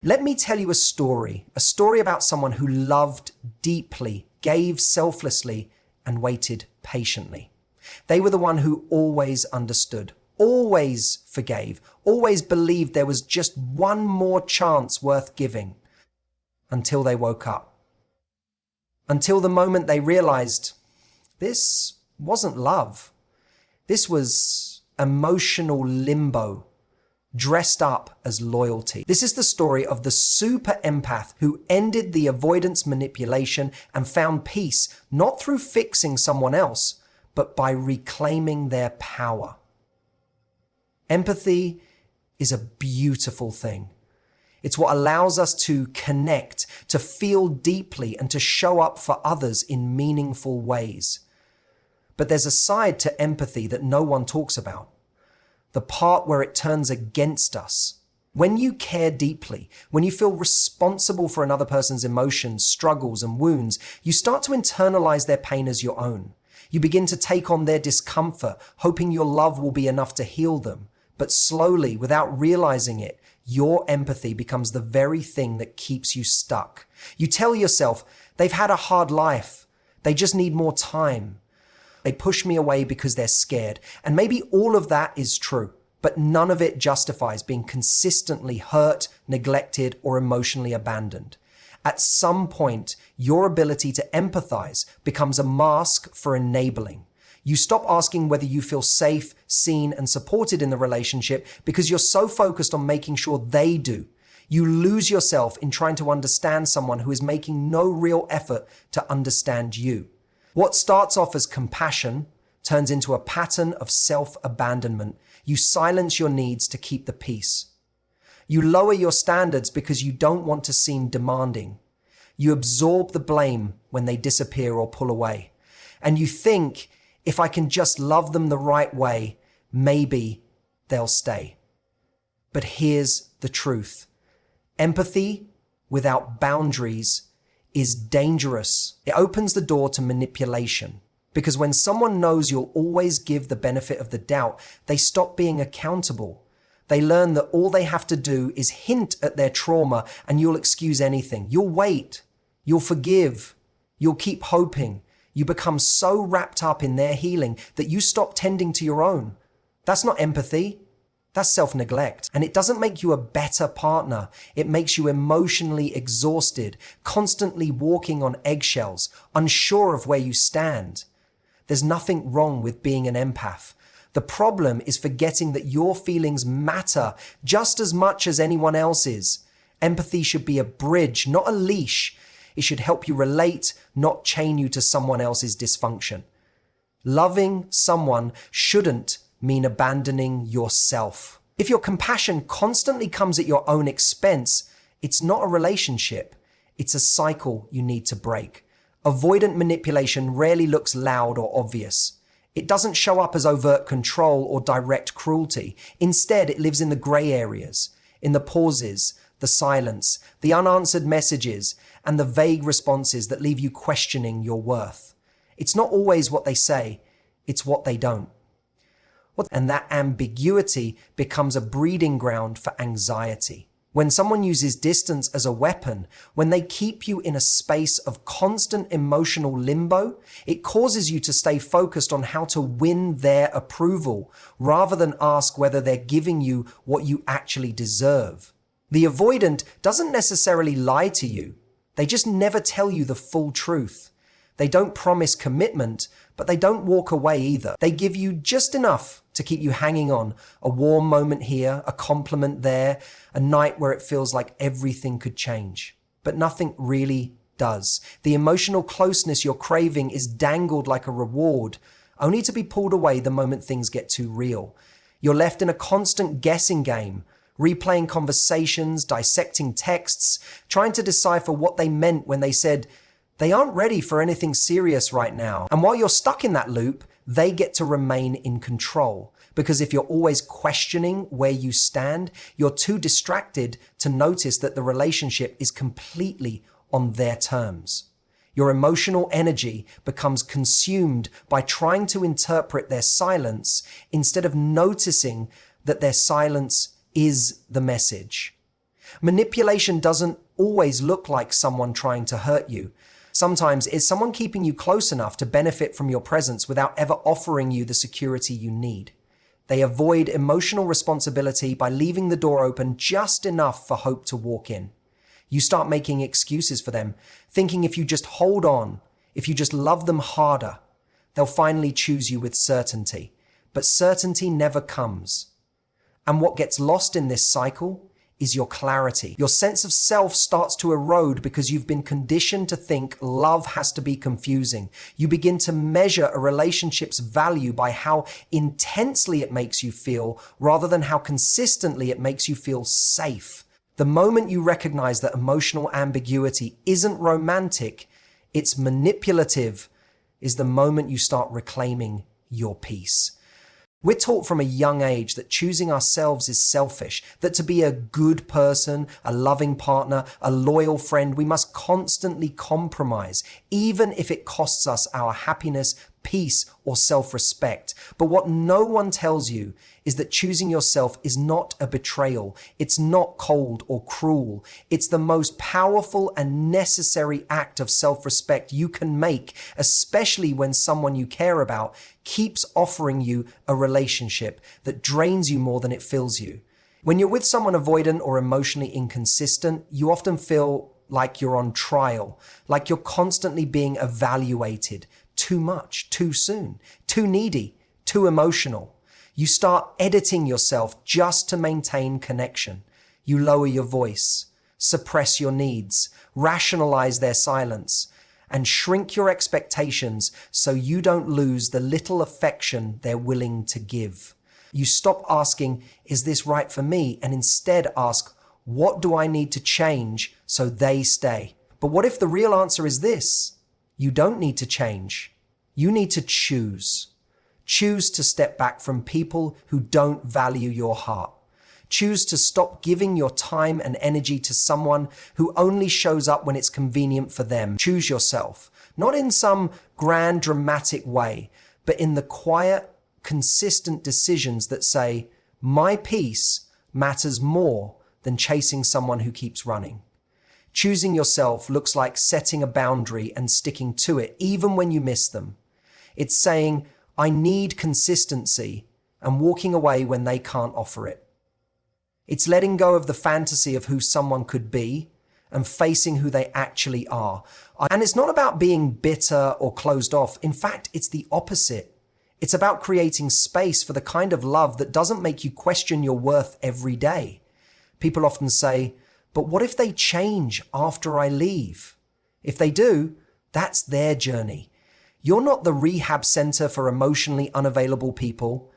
Let me tell you a story about someone who loved deeply, gave selflessly, and waited patiently. They were the one who always understood, always forgave, always believed there was just one more chance worth giving, until they woke up. Until the moment they realized this wasn't love. This was emotional limbo, dressed up as loyalty. This is the story of the super empath who ended the avoidance manipulation and found peace, not through fixing someone else, but by reclaiming their power. Empathy is a beautiful thing. It's what allows us to connect, to feel deeply, and to show up for others in meaningful ways. But there's a side to empathy that no one talks about. The part where it turns against us. When you care deeply, when you feel responsible for another person's emotions, struggles, and wounds, you start to internalize their pain as your own. You begin to take on their discomfort, hoping your love will be enough to heal them. But slowly, without realizing it, your empathy becomes the very thing that keeps you stuck. You tell yourself, they've had a hard life. They just need more time. They push me away because they're scared. And maybe all of that is true, but none of it justifies being consistently hurt, neglected, or emotionally abandoned. At some point, your ability to empathize becomes a mask for enabling. You stop asking whether you feel safe, seen, and supported in the relationship because you're so focused on making sure they do. You lose yourself in trying to understand someone who is making no real effort to understand you. What starts off as compassion turns into a pattern of self-abandonment. You silence your needs to keep the peace. You lower your standards because you don't want to seem demanding. You absorb the blame when they disappear or pull away. And you think, if I can just love them the right way, maybe they'll stay. But here's the truth. Empathy without boundaries is dangerous. It opens the door to manipulation. Because when someone knows you'll always give the benefit of the doubt, they stop being accountable. They learn that all they have to do is hint at their trauma and you'll excuse anything. You'll wait. You'll forgive. You'll keep hoping. You become so wrapped up in their healing that you stop tending to your own. That's not empathy. That's self-neglect. And it doesn't make you a better partner. It makes you emotionally exhausted, constantly walking on eggshells, unsure of where you stand. There's nothing wrong with being an empath. The problem is forgetting that your feelings matter just as much as anyone else's. Empathy should be a bridge, not a leash. It should help you relate, not chain you to someone else's dysfunction. Loving someone shouldn't mean abandoning yourself. If your compassion constantly comes at your own expense, it's not a relationship. It's a cycle you need to break. Avoidant manipulation rarely looks loud or obvious. It doesn't show up as overt control or direct cruelty. Instead, it lives in the gray areas, in the pauses, the silence, the unanswered messages, and the vague responses that leave you questioning your worth. It's not always what they say, it's what they don't. And that ambiguity becomes a breeding ground for anxiety. When someone uses distance as a weapon, when they keep you in a space of constant emotional limbo, it causes you to stay focused on how to win their approval, rather than ask whether they're giving you what you actually deserve. The avoidant doesn't necessarily lie to you. They just never tell you the full truth. They don't promise commitment, but they don't walk away either. They give you just enough to keep you hanging on. A warm moment here, a compliment there, a night where it feels like everything could change. But nothing really does. The emotional closeness you're craving is dangled like a reward, only to be pulled away the moment things get too real. You're left in a constant guessing game, replaying conversations, dissecting texts, trying to decipher what they meant when they said, they aren't ready for anything serious right now. And while you're stuck in that loop, they get to remain in control. Because if you're always questioning where you stand, you're too distracted to notice that the relationship is completely on their terms. Your emotional energy becomes consumed by trying to interpret their silence instead of noticing that their silence is the message. Manipulation doesn't always look like someone trying to hurt you. Sometimes it's someone keeping you close enough to benefit from your presence without ever offering you the security you need. They avoid emotional responsibility by leaving the door open just enough for hope to walk in. You start making excuses for them, thinking if you just hold on, if you just love them harder, they'll finally choose you with certainty. But certainty never comes. And what gets lost in this cycle is your clarity. Your sense of self starts to erode because you've been conditioned to think love has to be confusing. You begin to measure a relationship's value by how intensely it makes you feel rather than how consistently it makes you feel safe. The moment you recognize that emotional ambiguity isn't romantic, it's manipulative, is the moment you start reclaiming your peace. We're taught from a young age that choosing ourselves is selfish, that to be a good person, a loving partner, a loyal friend, we must constantly compromise, even if it costs us our happiness, peace, or self-respect. But what no one tells you is that choosing yourself is not a betrayal. It's not cold or cruel. It's the most powerful and necessary act of self-respect you can make, especially when someone you care about keeps offering you a relationship that drains you more than it fills you. When you're with someone avoidant or emotionally inconsistent, you often feel like you're on trial, like you're constantly being evaluated. Too much, too soon, too needy, too emotional. You start editing yourself just to maintain connection. You lower your voice, suppress your needs, rationalize their silence, and shrink your expectations so you don't lose the little affection they're willing to give. You stop asking, is this right for me? And instead ask, what do I need to change so they stay? But what if the real answer is this? You don't need to change. You need to choose. Choose to step back from people who don't value your heart. Choose to stop giving your time and energy to someone who only shows up when it's convenient for them. Choose yourself, not in some grand dramatic way, but in the quiet, consistent decisions that say, my peace matters more than chasing someone who keeps running. Choosing yourself looks like setting a boundary and sticking to it, even when you miss them. It's saying, I need consistency, and walking away when they can't offer it. It's letting go of the fantasy of who someone could be and facing who they actually are. And it's not about being bitter or closed off. In fact, it's the opposite. It's about creating space for the kind of love that doesn't make you question your worth every day. People often say, but what if they change after I leave? If they do, that's their journey. You're not the rehab center for emotionally unavailable people.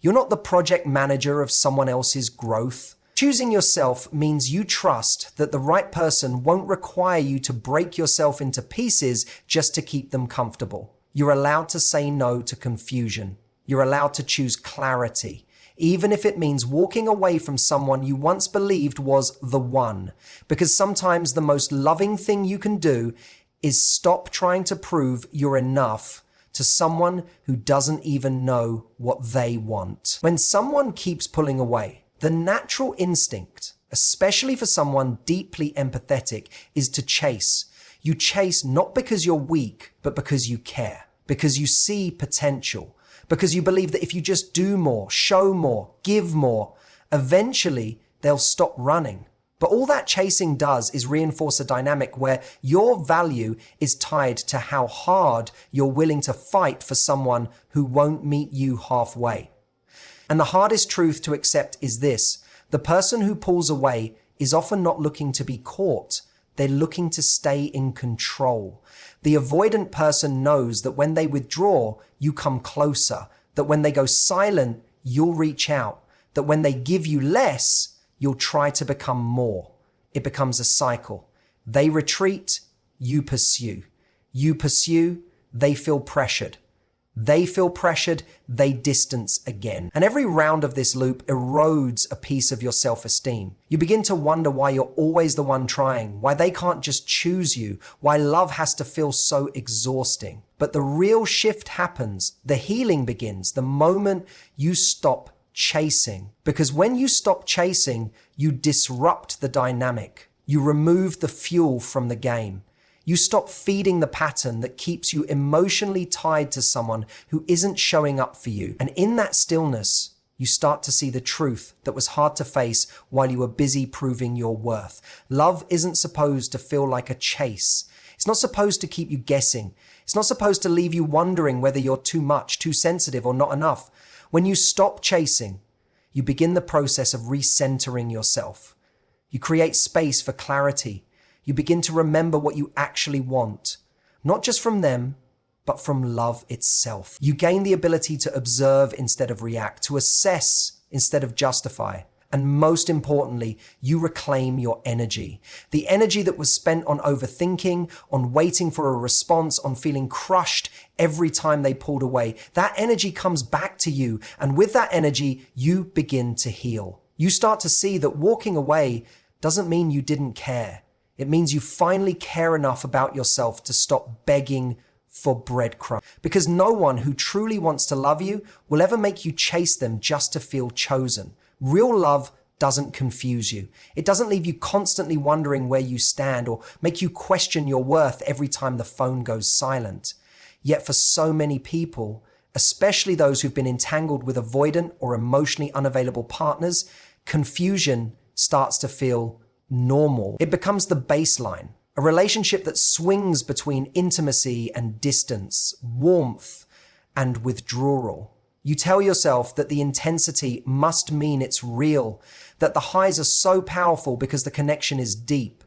You're not the project manager of someone else's growth. Choosing yourself means you trust that the right person won't require you to break yourself into pieces just to keep them comfortable. You're allowed to say no to confusion. You're allowed to choose clarity, even if it means walking away from someone you once believed was the one. Because sometimes the most loving thing you can do is stop trying to prove you're enough to someone who doesn't even know what they want. When someone keeps pulling away, the natural instinct, especially for someone deeply empathetic, is to chase. You chase not because you're weak, but because you care, because you see potential, because you believe that if you just do more, show more, give more, eventually they'll stop running. But all that chasing does is reinforce a dynamic where your value is tied to how hard you're willing to fight for someone who won't meet you halfway. And the hardest truth to accept is this: the person who pulls away is often not looking to be caught. They're looking to stay in control. The avoidant person knows that when they withdraw, you come closer, that when they go silent, you'll reach out, that when they give you less, you'll try to become more. It becomes a cycle. They retreat, you pursue. You pursue, they feel pressured. They feel pressured, they distance again. And every round of this loop erodes a piece of your self-esteem. You begin to wonder why you're always the one trying, why they can't just choose you, why love has to feel so exhausting. But the real shift happens, the healing begins, the moment you stop chasing. Because when you stop chasing, you disrupt the dynamic. You remove the fuel from the game. You stop feeding the pattern that keeps you emotionally tied to someone who isn't showing up for you. And in that stillness, you start to see the truth that was hard to face while you were busy proving your worth. Love isn't supposed to feel like a chase. It's not supposed to keep you guessing. It's not supposed to leave you wondering whether you're too much, too sensitive, or not enough. When you stop chasing, you begin the process of recentering yourself. You create space for clarity. You begin to remember what you actually want, not just from them, but from love itself. You gain the ability to observe instead of react, to assess instead of justify. And most importantly, you reclaim your energy. The energy that was spent on overthinking, on waiting for a response, on feeling crushed every time they pulled away. That energy comes back to you. And with that energy, you begin to heal. You start to see that walking away doesn't mean you didn't care. It means you finally care enough about yourself to stop begging for breadcrumbs. Because no one who truly wants to love you will ever make you chase them just to feel chosen. Real love doesn't confuse you. It doesn't leave you constantly wondering where you stand or make you question your worth every time the phone goes silent. Yet for so many people, especially those who've been entangled with avoidant or emotionally unavailable partners, confusion starts to feel normal. It becomes the baseline, a relationship that swings between intimacy and distance, warmth and withdrawal. You tell yourself that the intensity must mean it's real, that the highs are so powerful because the connection is deep.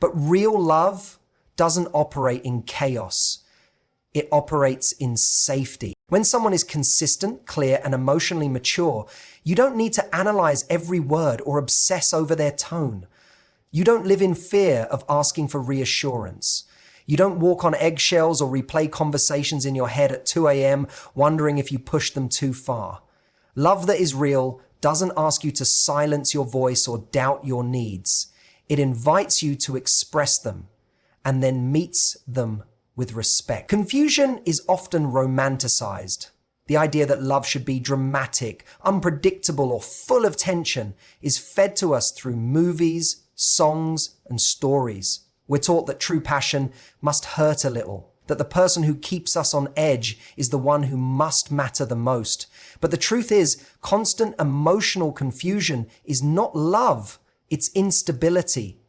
But real love doesn't operate in chaos. It operates in safety. When someone is consistent, clear, and emotionally mature, you don't need to analyze every word or obsess over their tone. You don't live in fear of asking for reassurance. You don't walk on eggshells or replay conversations in your head at 2 a.m. wondering if you pushed them too far. Love that is real doesn't ask you to silence your voice or doubt your needs. It invites you to express them and then meets them with respect. Confusion is often romanticized. The idea that love should be dramatic, unpredictable, or full of tension is fed to us through movies, songs, and stories. We're taught that true passion must hurt a little, that the person who keeps us on edge is the one who must matter the most. But the truth is, constant emotional confusion is not love, it's instability.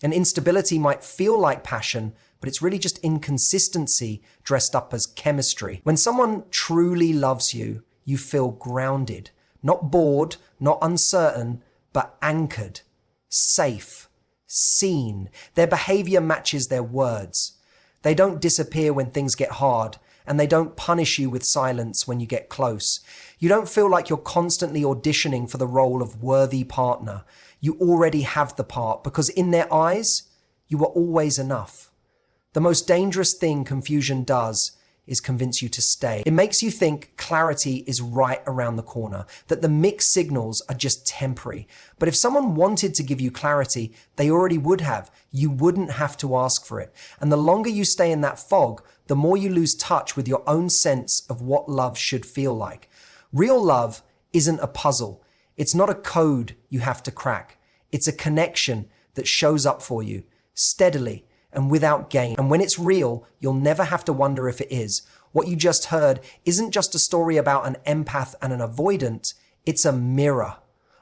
And instability might feel like passion, but it's really just inconsistency dressed up as chemistry. When someone truly loves you, you feel grounded, not bored, not uncertain, but anchored, safe, seen. Their behavior matches their words. They don't disappear when things get hard, and they don't punish you with silence when you get close. You don't feel like you're constantly auditioning for the role of worthy partner. You already have the part because in their eyes, you are always enough. The most dangerous thing confusion does is convince you to stay. It makes you think clarity is right around the corner, that the mixed signals are just temporary. But if someone wanted to give you clarity, they already would have. You wouldn't have to ask for it. And the longer you stay in that fog, the more you lose touch with your own sense of what love should feel like. Real love isn't a puzzle. It's not a code you have to crack. It's a connection that shows up for you steadily and without gain. And when it's real, you'll never have to wonder if it is. What you just heard isn't just a story about an empath and an avoidant. It's a mirror,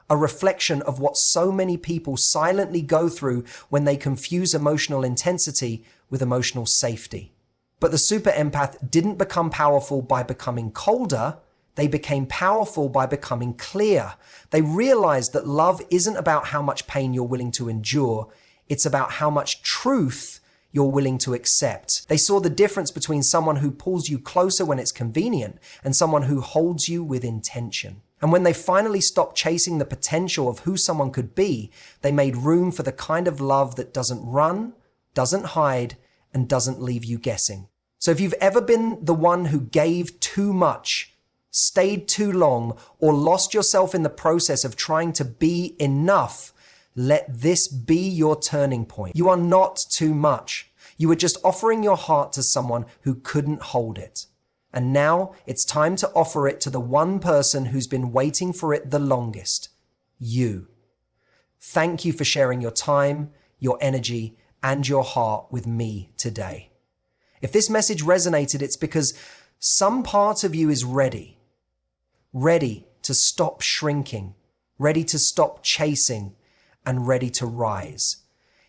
a reflection of what so many people silently go through when they confuse emotional intensity with emotional safety. But the super empath didn't become powerful by becoming colder. They became powerful by becoming clear. They realized that love isn't about how much pain you're willing to endure. It's about how much truth you're willing to accept. They saw the difference between someone who pulls you closer when it's convenient and someone who holds you with intention. And when they finally stopped chasing the potential of who someone could be, they made room for the kind of love that doesn't run, doesn't hide, and doesn't leave you guessing. So if you've ever been the one who gave too much, stayed too long, or lost yourself in the process of trying to be enough, let this be your turning point. You are not too much. You are just offering your heart to someone who couldn't hold it. And now it's time to offer it to the one person who's been waiting for it the longest, you. Thank you for sharing your time, your energy, and your heart with me today. If this message resonated, it's because some part of you is ready to stop shrinking, ready to stop chasing, and ready to rise.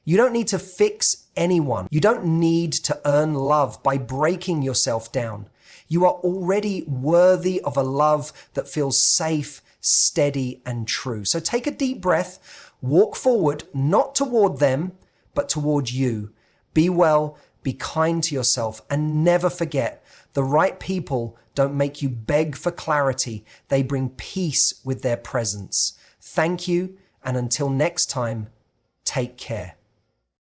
You don't need to fix anyone. You don't need to earn love by breaking yourself down. You are already worthy of a love that feels safe, steady, and true. So take a deep breath, walk forward, not toward them, but toward you. Be well, be kind to yourself, and never forget, the right people don't make you beg for clarity. They bring peace with their presence. Thank you, and until next time, take care.